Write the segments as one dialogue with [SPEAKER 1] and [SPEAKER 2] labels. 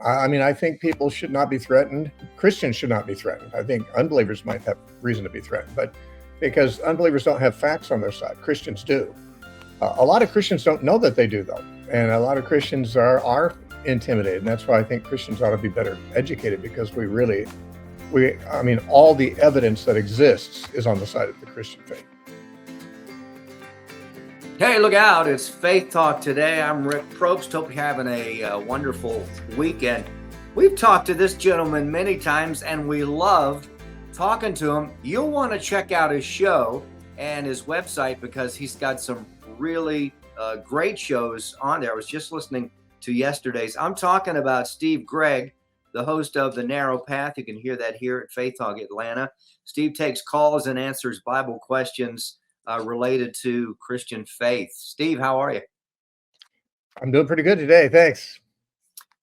[SPEAKER 1] I mean, I think people should not be threatened. Christians should not be threatened. I think unbelievers might have reason to be threatened, but because unbelievers don't have facts on their side, Christians do. A lot of Christians don't know that they do, though, and a lot of Christians are intimidated. And that's why I think Christians ought to be better educated, because I mean, all the evidence that exists is on the side of the Christian faith.
[SPEAKER 2] Hey, look out. It's Faith Talk Today. I'm Rick Probst. Hope you're having a wonderful weekend. We've talked to this gentleman many times, and we love talking to him. You'll want to check out his show and his website, because he's got some really great shows on there. I was just listening to yesterday's. I'm talking about Steve Gregg, the host of The Narrow Path. You can hear that here at Faith Talk Atlanta. Steve takes calls and answers Bible questions related to Christian faith. Steve, how are you?
[SPEAKER 1] I'm doing pretty good today. Thanks.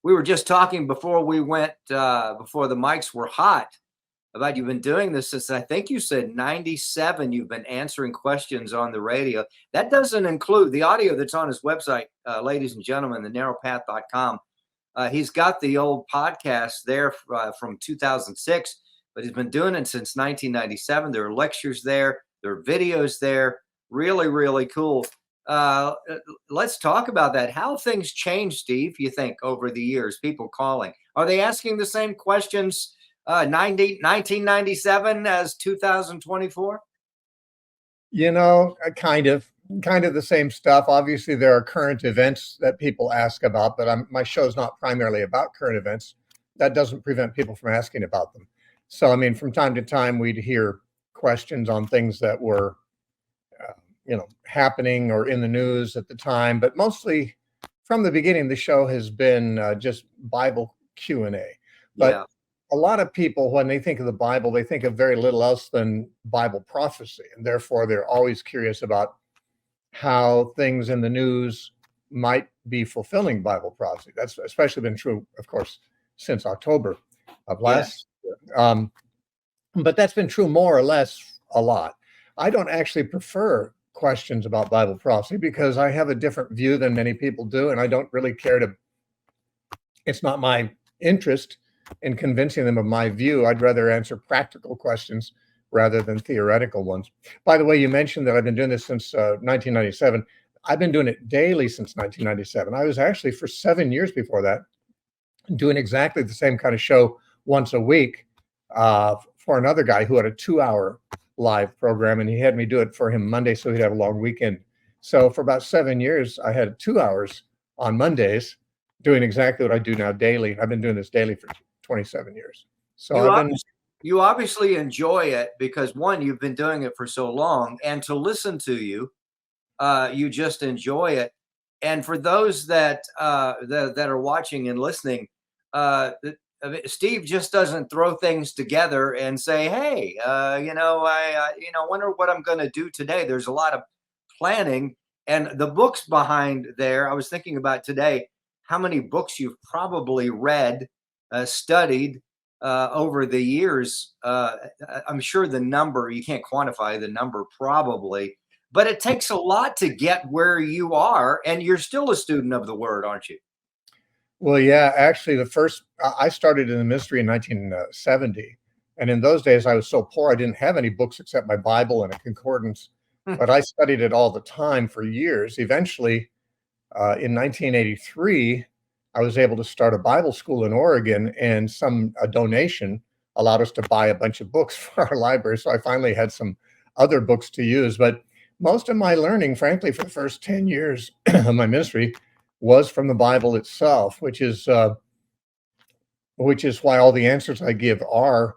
[SPEAKER 2] We were just talking before we went, before the mics were hot, about you've been doing this since, I think you said 97. You've been answering questions on the radio. That doesn't include the audio that's on his website, ladies and gentlemen, thenarrowpath.com. He's got the old podcast there from 2006, but he's been doing it since 1997. There are lectures there. There are videos there. Really, really cool. Let's talk about that. How things change, Steve, you think, over the years, people calling. Are they asking the same questions 1997 as 2024?
[SPEAKER 1] You know, kind of the same stuff. Obviously, there are current events that people ask about, but my show's not primarily about current events. That doesn't prevent people from asking about them. So, I mean, from time to time, we'd hear questions on things that were, happening or in the news at the time. But mostly, from the beginning, the show has been just Bible Q&A. But a lot of people, when they think of the Bible, they think of very little else than Bible prophecy, and therefore they're always curious about how things in the news might be fulfilling Bible prophecy. That's especially been true, of course, since October of last year. But that's been true more or less a lot. I don't actually prefer questions about Bible prophecy, because I have a different view than many people do, and I don't really care it's not my interest in convincing them of my view. I'd rather answer practical questions rather than theoretical ones. By the way, you mentioned that I've been doing this since 1997. I've been doing it daily since 1997. I was actually, for 7 years before that, doing exactly the same kind of show once a week for another guy who had a 2-hour live program, and he had me do it for him Monday so he'd have a long weekend. So for about 7 years, I had 2 hours on Mondays doing exactly what I do now daily. I've been doing this daily for 27 years. So
[SPEAKER 2] you obviously enjoy it, because one, you've been doing it for so long, and to listen to you, you just enjoy it. And for those that are watching and listening, Steve just doesn't throw things together and say, "Hey, I wonder what I'm going to do today." There's a lot of planning, and the books behind there. I was thinking about today how many books you've probably read, studied over the years. I'm sure the number, you can't quantify the number probably, but it takes a lot to get where you are, and you're still a student of the Word, aren't you?
[SPEAKER 1] Well, yeah, actually, I started in the ministry in 1970. And in those days, I was so poor, I didn't have any books except my Bible and a concordance. But I studied it all the time for years. Eventually, in 1983, I was able to start a Bible school in Oregon, and a donation allowed us to buy a bunch of books for our library. So I finally had some other books to use. But most of my learning, frankly, for the first 10 years of my ministry, was from the Bible itself, which is why all the answers I give are,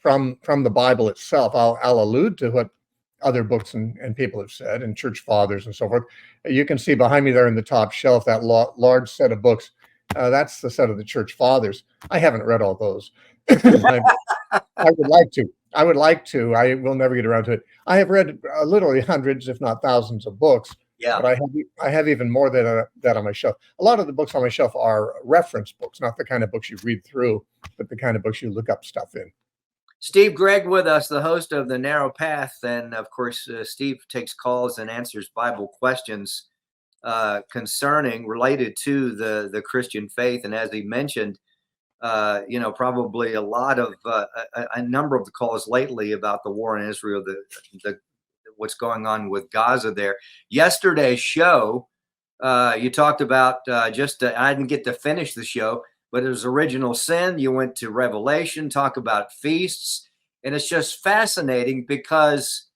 [SPEAKER 1] from the Bible itself. I'll allude to what other books and people have said, and church fathers and so forth. You can see behind me there in the top shelf, that large set of books. That's the set of the church fathers. I haven't read all those. I would like to. I will never get around to it. I have read literally hundreds, if not thousands, of books.
[SPEAKER 2] Yeah.
[SPEAKER 1] But I have even more than that on my shelf. A lot of the books on my shelf are reference books, not the kind of books you read through, but the kind of books you look up stuff in.
[SPEAKER 2] Steve Gregg with us, the host of The Narrow Path. And of course, Steve takes calls and answers Bible questions related to the Christian faith. And as he mentioned, probably a number of the calls lately about the war in Israel, the what's going on with Gaza there. Yesterday's show, you talked about I didn't get to finish the show, but it was original sin. You went to Revelation, talk about feasts, and it's just fascinating because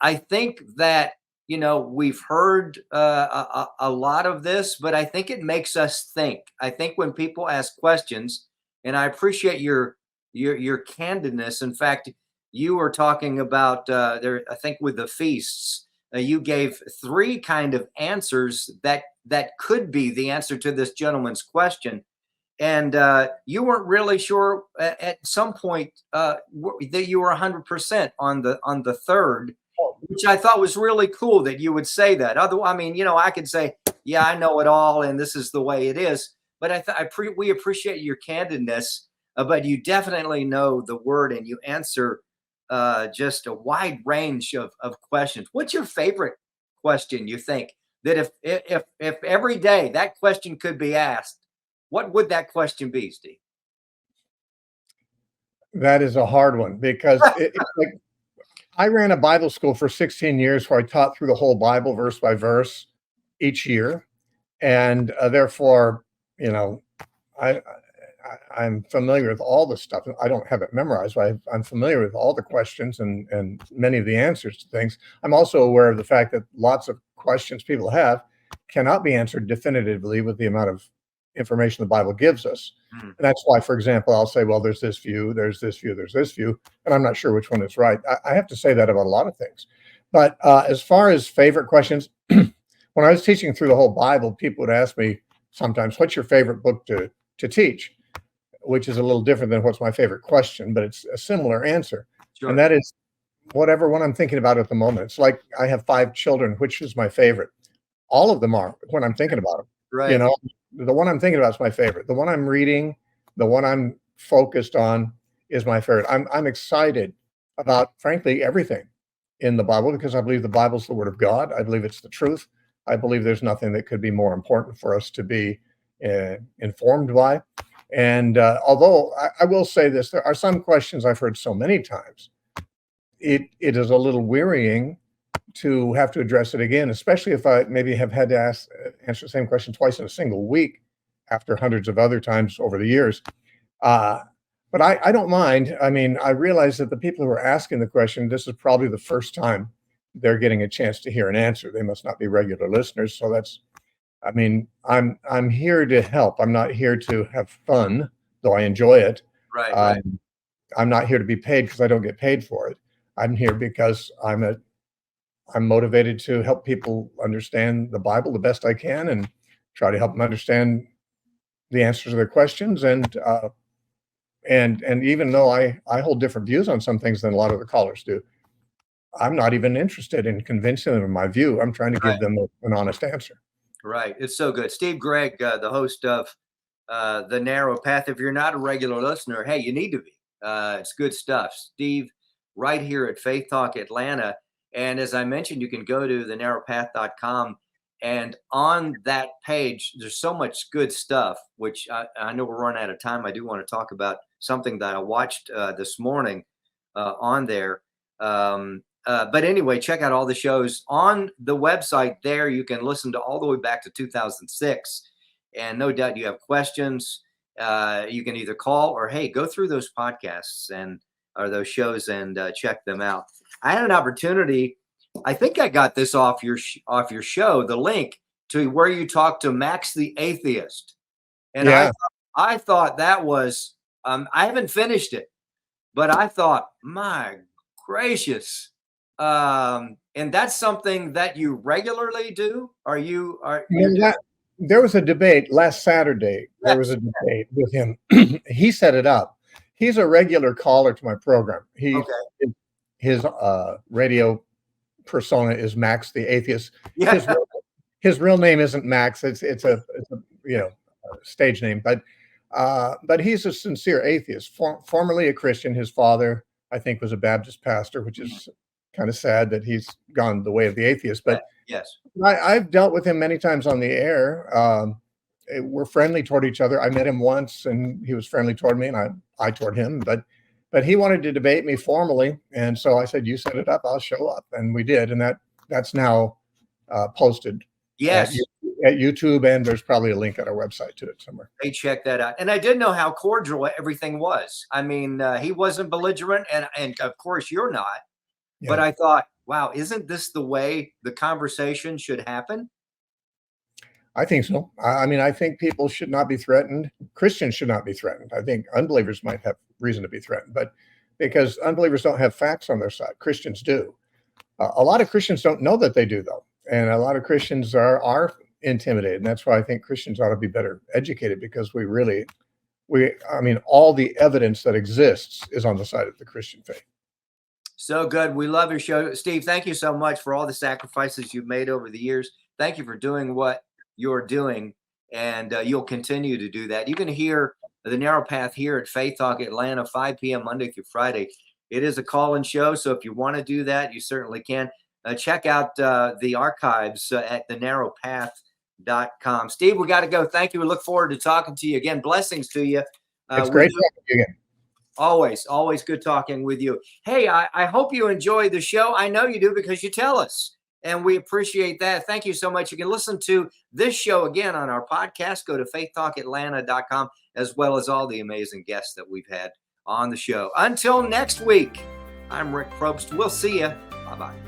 [SPEAKER 2] I think that we've heard a lot of this, but I think it makes us think. I think when people ask questions, and I appreciate your candidness. In fact, you were talking about there. I think with the feasts, you gave 3 kind of answers that could be the answer to this gentleman's question, and you weren't really sure at some point that you were 100% on the third, which I thought was really cool that you would say that. Otherwise, I mean, I could say, yeah, I know it all, and this is the way it is. But we appreciate your candidness, but you definitely know the word, and you answer just a wide range of questions. What's your favorite question? You think that if every day that question could be asked, what would that question be, Steve?
[SPEAKER 1] That is a hard one because it's like I ran a Bible school for 16 years where I taught through the whole Bible verse by verse each year. And therefore, I'm familiar with all the stuff. I don't have it memorized, but I'm familiar with all the questions and many of the answers to things. I'm also aware of the fact that lots of questions people have cannot be answered definitively with the amount of information the Bible gives us. And that's why, for example, I'll say, well, there's this view, there's this view, there's this view, and I'm not sure which one is right. I have to say that about a lot of things. But as far as favorite questions, when I was teaching through the whole Bible, people would ask me sometimes, what's your favorite book to teach? Which is a little different than what's my favorite question, but it's a similar answer. Sure. And that is whatever one I'm thinking about at the moment. It's like I have 5 children, which is my favorite? All of them are when I'm thinking about them.
[SPEAKER 2] Right.
[SPEAKER 1] The one I'm thinking about is my favorite. The one I'm reading, the one I'm focused on is my favorite. I'm excited about, frankly, everything in the Bible because I believe the Bible's the Word of God. I believe it's the truth. I believe there's nothing that could be more important for us to be informed by. And although I will say this, there are some questions I've heard so many times, it is a little wearying to have to address it again, especially if I maybe have had to answer the same question twice in a single week after hundreds of other times over the years. But I don't mind. I mean, I realize that the people who are asking the question, this is probably the first time they're getting a chance to hear an answer. They must not be regular listeners. So I'm here to help. I'm not here to have fun, though I enjoy it.
[SPEAKER 2] Right.
[SPEAKER 1] I'm not here to be paid because I don't get paid for it. I'm here because I'm motivated to help people understand the Bible the best I can and try to help them understand the answers to their questions. And even though I hold different views on some things than a lot of the callers do, I'm not even interested in convincing them of my view. I'm trying to give them an honest answer.
[SPEAKER 2] Right. It's so good. Steve Gregg, the host of The Narrow Path. If you're not a regular listener, hey, you need to be. It's good stuff. Steve, right here at Faith Talk Atlanta. And as I mentioned, you can go to thenarrowpath.com. And on that page, there's so much good stuff, which I know we're running out of time. I do want to talk about something that I watched this morning on there. But anyway, check out all the shows on the website there. You can listen to all the way back to 2006. And no doubt you have questions. You can either call or, hey, go through those podcasts or those shows and check them out. I had an opportunity. I think I got this off your show, the link to where you talked to Max the Atheist. And yeah. I thought that was, I haven't finished it, but I thought, my gracious. And that's something that you regularly do?
[SPEAKER 1] There was a debate last Saturday. There was a debate with him. He set it up. He's a regular caller to my program. His radio persona is Max the Atheist. Yeah. His real name isn't Max. It's a stage name, but he's a sincere atheist. Formerly a Christian. His father, I think, was a Baptist pastor, which is kind of sad that he's gone the way of the atheist. But
[SPEAKER 2] yes,
[SPEAKER 1] I've dealt with him many times on the air. We're friendly toward each other. I met him once, and he was friendly toward me, and I toward him. But he wanted to debate me formally, and so I said, "You set it up, I'll show up," and we did, and that's now posted
[SPEAKER 2] yes,
[SPEAKER 1] at YouTube, and there's probably a link on our website to it somewhere.
[SPEAKER 2] hey, check that out. And I didn't know how cordial everything was. I mean, he wasn't belligerent, and of course you're not.
[SPEAKER 1] Yeah.
[SPEAKER 2] But I thought, wow, isn't this the way the conversation should happen?
[SPEAKER 1] I think so. I mean, I think people should not be threatened. Christians should not be threatened. I think unbelievers might have reason to be threatened, but because unbelievers don't have facts on their side, Christians do. A lot of Christians don't know that they do, though, and a lot of Christians are intimidated. And that's why I think Christians ought to be better educated, because I mean, all the evidence that exists is on the side of the Christian faith.
[SPEAKER 2] So good. We love your show. Steve, thank you so much for all the sacrifices you've made over the years. Thank you for doing what you're doing, and you'll continue to do that. You can hear The Narrow Path here at Faith Talk Atlanta, 5 p.m. Monday through Friday. It is a call-in show, so if you want to do that, you certainly can. Check out the archives at thenarrowpath.com. Steve, we got to go. Thank you. We look forward to talking to you again. Blessings to you.
[SPEAKER 1] It's great talking to you again.
[SPEAKER 2] Always good talking with you. Hey, I hope you enjoy the show. I know you do, because you tell us, and we appreciate that. Thank you so much. You can listen to this show again on our podcast. Go to faithtalkatlanta.com, as well as all the amazing guests that we've had on the show. Until next week, I'm Rick Probst. We'll see you. Bye-bye.